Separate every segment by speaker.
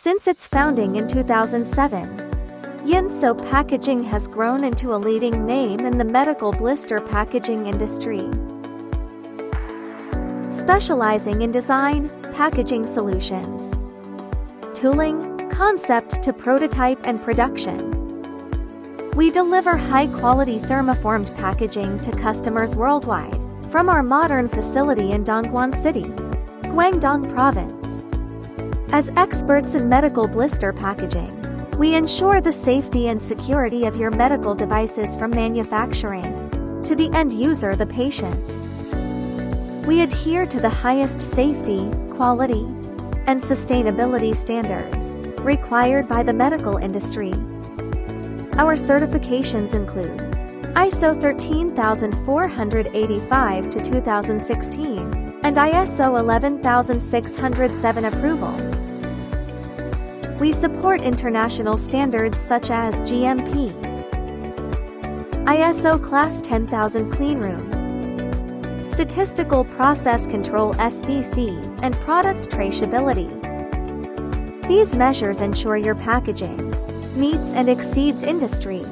Speaker 1: Since its founding in 2007, Yinso Packaging has grown into a leading name in the medical blister packaging industry. Specializing in design, packaging solutions, tooling, concept to prototype and production, we deliver high-quality thermoformed packaging to customers worldwide, from our modern facility in Dongguan City, Guangdong Province. As experts in medical blister packaging, we ensure the safety and security of your medical devices from manufacturing to the end user, the patient. We adhere to the highest safety, quality, and sustainability standards required by the medical industry. Our certifications include ISO 13485 to 2016 and ISO 11607 approval. We support international standards such as GMP, ISO Class 10000 Cleanroom, Statistical Process Control (SPC), and product traceability. These measures ensure your packaging meets and exceeds industry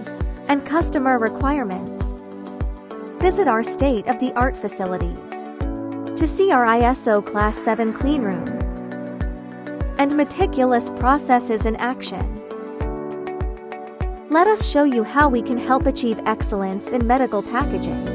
Speaker 1: and customer requirements. Visit our state-of-the-art facilities to see our ISO Class 7 cleanroom and meticulous processes in action. Let us show you how we can help achieve excellence in medical packaging.